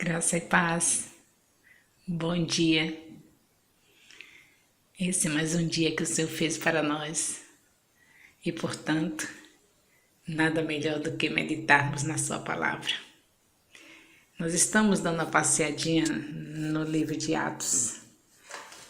Graça e paz. Bom dia. Esse é mais um dia que o Senhor fez para nós. E, portanto, nada melhor do que meditarmos na sua palavra. Nós estamos dando uma passeadinha no livro de Atos.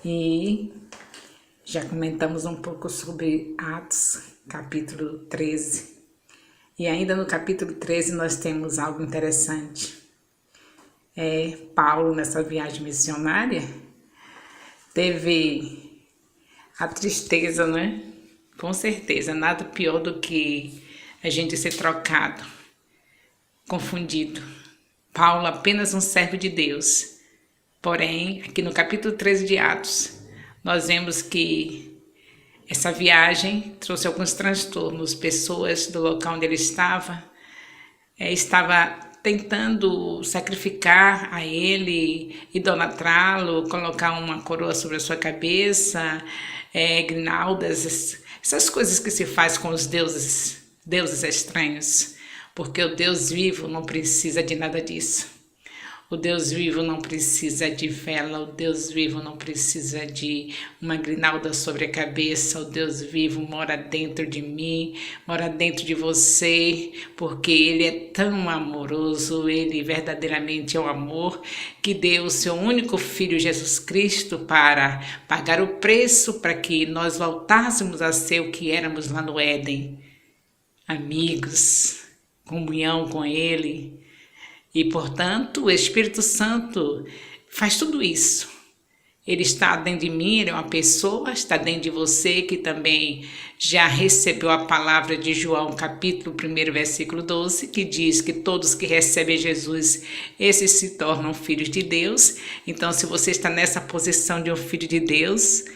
E já comentamos um pouco sobre Atos, capítulo 13. E ainda no capítulo 13 nós temos algo interessante. Paulo, nessa viagem missionária, teve a tristeza, né? Com certeza, nada pior do que a gente ser trocado, confundido. Paulo, apenas um servo de Deus. Porém, aqui no capítulo 13 de Atos, nós vemos que essa viagem trouxe alguns transtornos. Pessoas do local onde ele estava tentando sacrificar a ele, idolatrá-lo, colocar uma coroa sobre a sua cabeça, grinaldas, essas coisas que se faz com os deuses estranhos, porque o Deus vivo não precisa de nada disso. O Deus vivo não precisa de vela, o Deus vivo não precisa de uma grinalda sobre a cabeça. O Deus vivo mora dentro de mim, mora dentro de você, porque Ele é tão amoroso, Ele verdadeiramente é o amor que deu o seu único Filho Jesus Cristo para pagar o preço para que nós voltássemos a ser o que éramos lá no Éden. Amigos, comunhão com Ele. E, portanto, o Espírito Santo faz tudo isso. Ele está dentro de mim, ele é uma pessoa, está dentro de você que também já recebeu a palavra de João, capítulo 1, versículo 12, que diz que todos que recebem Jesus, esses se tornam filhos de Deus. Então, se você está nessa posição de um filho de Deus,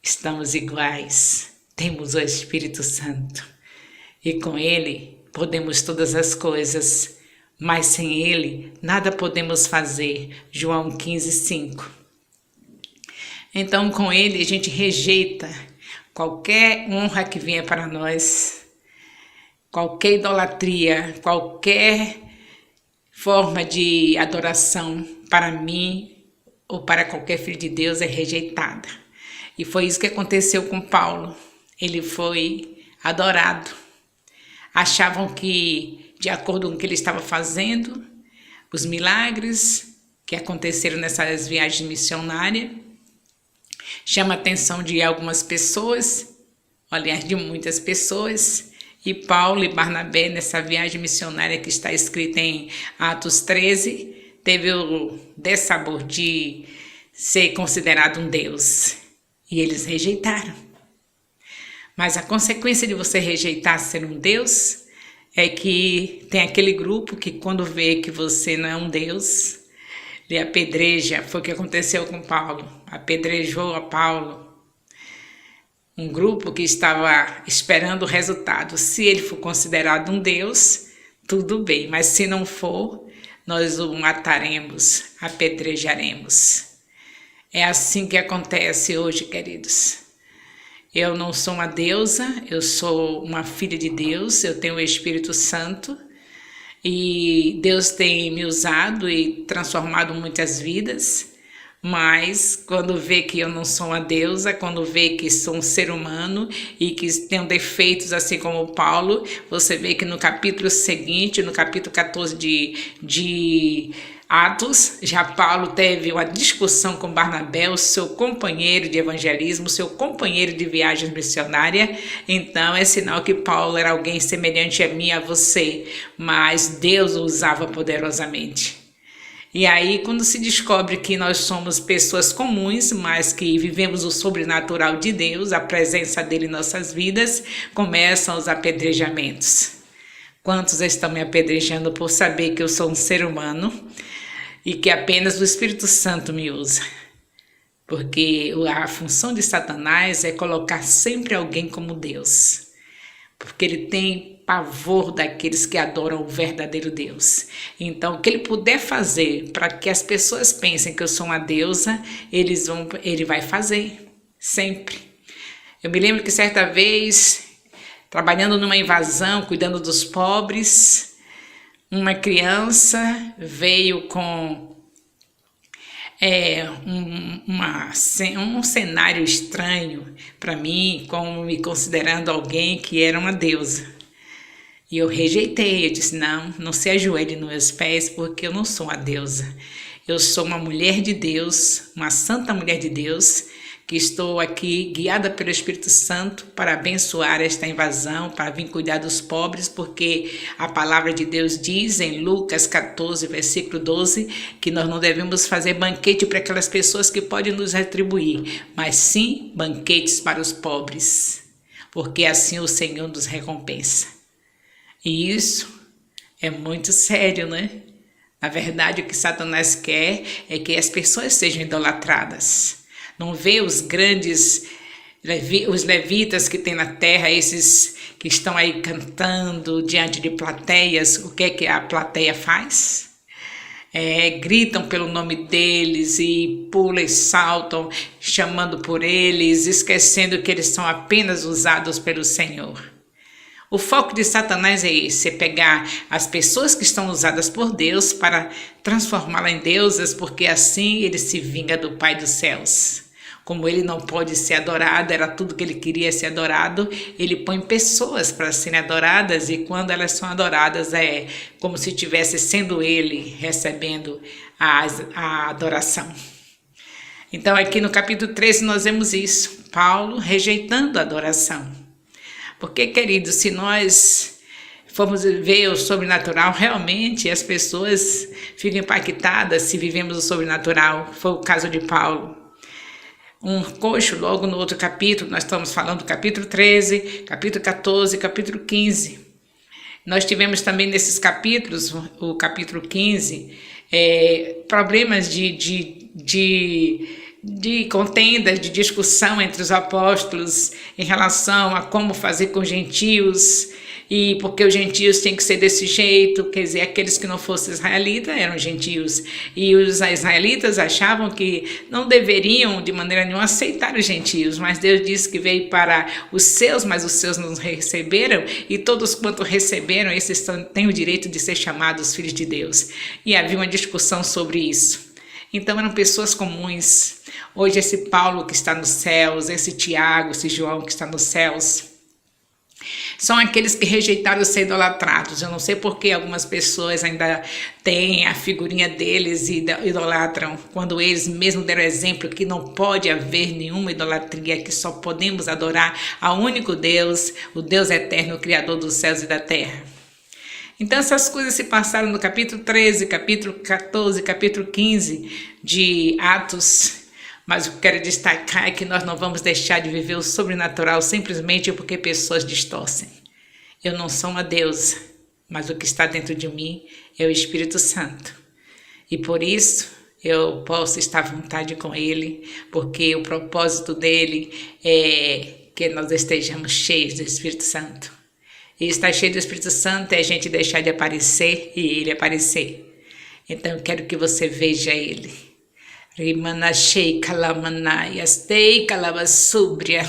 estamos iguais. Temos o Espírito Santo. E com ele podemos todas as coisas. Mas sem Ele, nada podemos fazer. João 15, 5. Então, com Ele, a gente rejeita qualquer honra que venha para nós, qualquer idolatria, qualquer forma de adoração para mim ou para qualquer filho de Deus é rejeitada. E foi isso que aconteceu com Paulo. Ele foi adorado. Achavam que, de acordo com o que ele estava fazendo, os milagres que aconteceram nessas viagens missionárias, chama a atenção de algumas pessoas, aliás, de muitas pessoas, e Paulo e Barnabé, nessa viagem missionária que está escrita em Atos 13, teve o dessabor de ser considerado um Deus, e eles rejeitaram. Mas a consequência de você rejeitar ser um Deus é que tem aquele grupo que quando vê que você não é um Deus, lhe apedreja. Foi o que aconteceu com Paulo. Apedrejou a Paulo. Um grupo que estava esperando o resultado. Se ele for considerado um Deus, tudo bem. Mas se não for, nós o mataremos, apedrejaremos. É assim que acontece hoje, queridos. Eu não sou uma deusa, eu sou uma filha de Deus, eu tenho o Espírito Santo e Deus tem me usado e transformado muitas vidas, mas quando vê que eu não sou uma deusa, quando vê que sou um ser humano e que tenho defeitos assim como Paulo, você vê que no capítulo seguinte, no capítulo 14 de Atos, já Paulo teve uma discussão com Barnabé, o seu companheiro de evangelismo, o seu companheiro de viagem missionária. Então é sinal que Paulo era alguém semelhante a mim e a você, mas Deus o usava poderosamente. E aí, quando se descobre que nós somos pessoas comuns, mas que vivemos o sobrenatural de Deus, a presença dele em nossas vidas, começam os apedrejamentos. Quantos estão me apedrejando por saber que eu sou um ser humano e que apenas o Espírito Santo me usa? Porque a função de Satanás é colocar sempre alguém como Deus, porque ele tem pavor daqueles que adoram o verdadeiro Deus. Então, o que ele puder fazer para que as pessoas pensem que eu sou uma deusa, ele vai fazer, sempre. Eu me lembro que certa vez, trabalhando numa invasão, cuidando dos pobres, Uma criança veio com um cenário estranho para mim, como me considerando alguém que era uma deusa. E eu rejeitei, eu disse, não se ajoelhe nos meus pés, porque eu não sou uma deusa. Eu sou uma mulher de Deus, uma santa mulher de Deus, que estou aqui guiada pelo Espírito Santo para abençoar esta invasão, para vir cuidar dos pobres, porque a palavra de Deus diz em Lucas 14, versículo 12, que nós não devemos fazer banquete para aquelas pessoas que podem nos retribuir, mas sim banquetes para os pobres, porque assim o Senhor nos recompensa. E isso é muito sério, né? Na verdade, o que Satanás quer é que as pessoas sejam idolatradas. Não vê os grandes, os levitas que tem na terra, esses que estão aí cantando diante de plateias, o que é que a plateia faz? Gritam pelo nome deles e pulam e saltam, chamando por eles, esquecendo que eles são apenas usados pelo Senhor. O foco de Satanás é esse, é pegar as pessoas que estão usadas por Deus para transformá-las em deusas, porque assim ele se vinga do Pai dos céus. Como ele não pode ser adorado, era tudo que ele queria ser adorado, ele põe pessoas para serem adoradas, e quando elas são adoradas é como se estivesse sendo ele recebendo a adoração. Então aqui no capítulo 13 nós vemos isso, Paulo rejeitando a adoração. Porque, queridos, se nós formos ver o sobrenatural, realmente as pessoas ficam impactadas se vivemos o sobrenatural. Foi o caso de Paulo. Um coxo, logo no outro capítulo, nós estamos falando do capítulo 13, capítulo 14, capítulo 15. Nós tivemos também nesses capítulos, o capítulo 15, problemas de contendas, de discussão entre os apóstolos em relação a como fazer com os gentios, e porque os gentios tinham que ser desse jeito, quer dizer, aqueles que não fossem israelitas eram gentios, e os israelitas achavam que não deveriam de maneira nenhuma aceitar os gentios, mas Deus disse que veio para os seus, mas os seus não receberam, e todos quanto receberam, esses têm o direito de ser chamados filhos de Deus. E havia uma discussão sobre isso. Então eram pessoas comuns. Hoje esse Paulo que está nos céus, esse Tiago, esse João que está nos céus, são aqueles que rejeitaram ser idolatrados. Eu não sei porque algumas pessoas ainda têm a figurinha deles e idolatram, quando eles mesmos deram exemplo que não pode haver nenhuma idolatria, que só podemos adorar ao único Deus, o Deus eterno, o Criador dos céus e da terra. Então essas coisas se passaram no capítulo 13, capítulo 14, capítulo 15 de Atos. Mas o que eu quero destacar é que nós não vamos deixar de viver o sobrenatural simplesmente porque pessoas distorcem. Eu não sou uma deusa, mas o que está dentro de mim é o Espírito Santo. E por isso eu posso estar à vontade com Ele, porque o propósito dele é que nós estejamos cheios do Espírito Santo. E estar cheio do Espírito Santo é a gente deixar de aparecer e ele aparecer. Então eu quero que você veja ele. Rimanashei kalamanai, astei kalabasubria,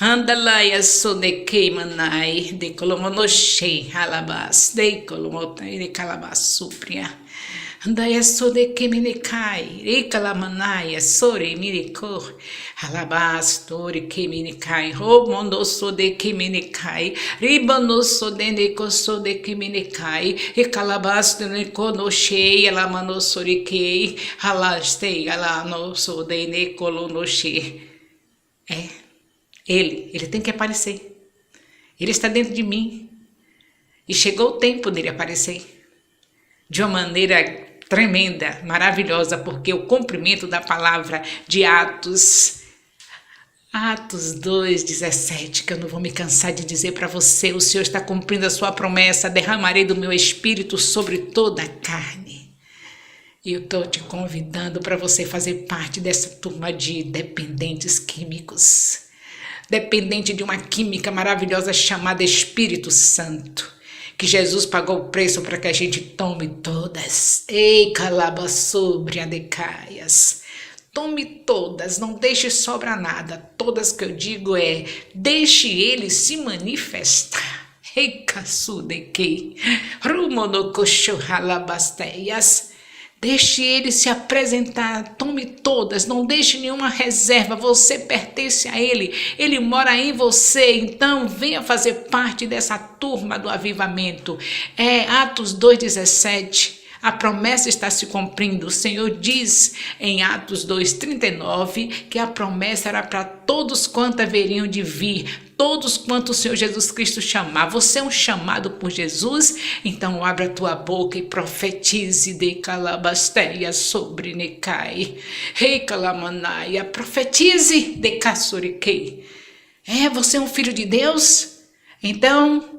handalai asodekei manai, de kolomonoshei halabas, de kolomotai de kalabasubria. Andai sode que minicai, recalamanai, sore miricor, alabastori que minicai, romondoso de que minicai, ribanoso de necoso de que minicai, e calabasto neconochei, alamanossoriquei, alastei, alanoso de necolonoche. Ele tem que aparecer. Ele está dentro de mim. E chegou o tempo dele aparecer. De uma maneira tremenda, maravilhosa, porque o cumprimento da palavra de Atos 2:17, que eu não vou me cansar de dizer para você, o Senhor está cumprindo a sua promessa, derramarei do meu espírito sobre toda a carne. E eu estou te convidando para você fazer parte dessa turma de dependentes químicos, dependente de uma química maravilhosa chamada Espírito Santo, que Jesus pagou o preço para que a gente tome todas. Ei, calabassobriadecaias. Tome todas, não deixe sobrar nada. Todas que eu digo deixe ele se manifestar. Recaçudekei, rumonocoshohalabasteias. Deixe ele se apresentar, tome todas, não deixe nenhuma reserva, você pertence a ele mora em você, então venha fazer parte dessa turma do avivamento. Atos 2,17. A promessa está se cumprindo. O Senhor diz em Atos 2,39 que a promessa era para todos quantos haveriam de vir, todos quanto o Senhor Jesus Cristo chamar. Você é um chamado por Jesus, então abra a tua boca e profetize de calabasteia sobre Necai. Rei calamanaia, profetize de caçoriquei. Você é um filho de Deus? Então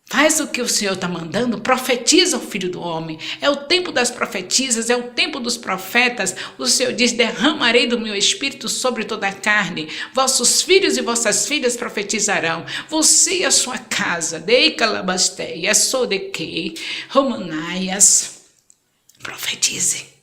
faz o que o Senhor está mandando, profetiza o Filho do Homem. É o tempo das profetisas, é o tempo dos profetas. O Senhor diz, derramarei do meu espírito sobre toda a carne. Vossos filhos e vossas filhas profetizarão. Você e a sua casa, dei calabasteia, sodequei, romanaias, profetize.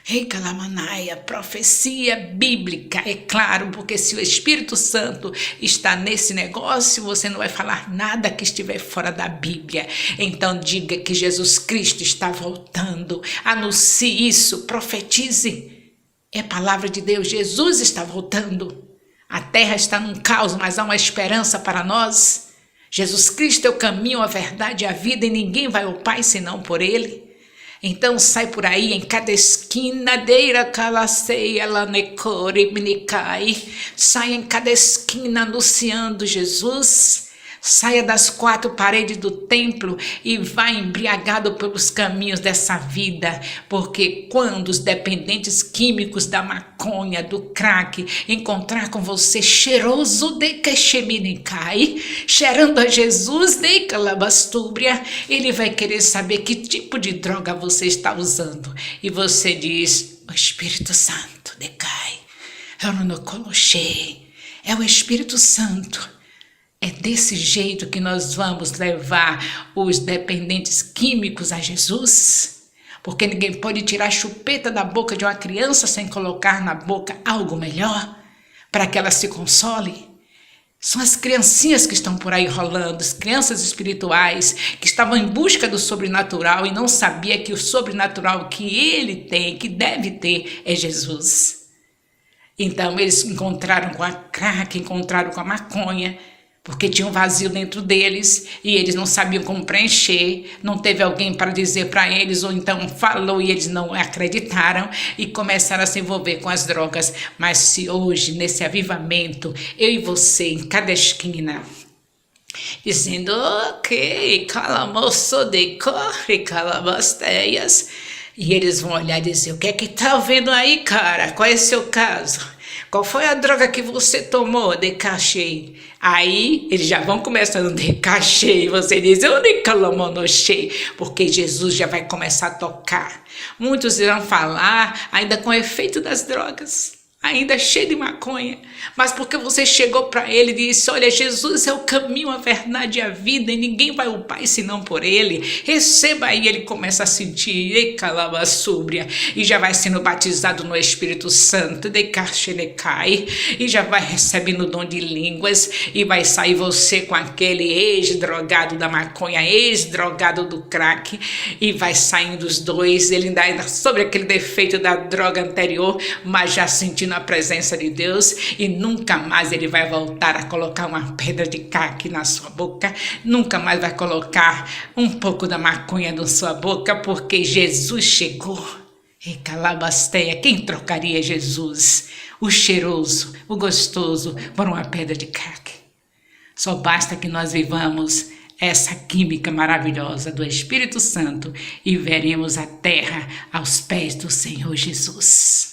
Rei Calamanaia, profecia bíblica, é claro, porque se o Espírito Santo está nesse negócio, você não vai falar nada que estiver fora da Bíblia. Então diga que Jesus Cristo está voltando, anuncie isso, profetize. É palavra de Deus, Jesus está voltando. A terra está num caos, mas há uma esperança para nós. Jesus Cristo é o caminho, a verdade e a vida, e ninguém vai ao Pai senão por Ele. Então sai por aí em cada esquina, deira calaceia lanecore minicai, sai em cada esquina anunciando Jesus. Saia das quatro paredes do templo e vá embriagado pelos caminhos dessa vida, porque quando os dependentes químicos da maconha, do crack, encontrar com você cheiroso de queixeminicai, cheirando a Jesus de calabastúbria, ele vai querer saber que tipo de droga você está usando. E você diz, o Espírito Santo decai, eu não coloquei, é o Espírito Santo. É desse jeito que nós vamos levar os dependentes químicos a Jesus? Porque ninguém pode tirar a chupeta da boca de uma criança sem colocar na boca algo melhor, para que ela se console. São as criancinhas que estão por aí rolando, as crianças espirituais que estavam em busca do sobrenatural e não sabia que o sobrenatural que ele tem, que deve ter, é Jesus. Então eles encontraram com a crack, encontraram com a maconha, porque tinha um vazio dentro deles e eles não sabiam como preencher, não teve alguém para dizer para eles, ou então falou e eles não acreditaram e começaram a se envolver com as drogas. Mas se hoje, nesse avivamento, eu e você, em cada esquina, dizendo, ok, calamoço de corre, calabasteias, e eles vão olhar e dizer, o que é que tá vendo aí, cara? Qual é o seu caso? Qual foi a droga que você tomou? De cachê. Aí eles já vão começando de cachê. Você diz, eu nem calamonochei, porque Jesus já vai começar a tocar. Muitos irão falar ainda com efeito das drogas, ainda cheio de maconha, mas porque você chegou para ele e disse, olha, Jesus é o caminho, a verdade e a vida, e ninguém vai ao Pai senão por ele, receba aí. Ele começa a sentir, e calabaçúbria, e já vai sendo batizado no Espírito Santo, de carxenecai, e já vai recebendo o dom de línguas, e vai sair você com aquele ex-drogado da maconha, ex-drogado do crack, e vai saindo os dois, ele ainda sobre aquele defeito da droga anterior, mas já sentindo a presença de Deus, e nunca mais ele vai voltar a colocar uma pedra de crack na sua boca, nunca mais vai colocar um pouco da maconha na sua boca, porque Jesus chegou. E calabasteia, quem trocaria Jesus, o cheiroso, o gostoso, por uma pedra de crack? Só basta que nós vivamos essa química maravilhosa do Espírito Santo e veremos a terra aos pés do Senhor Jesus.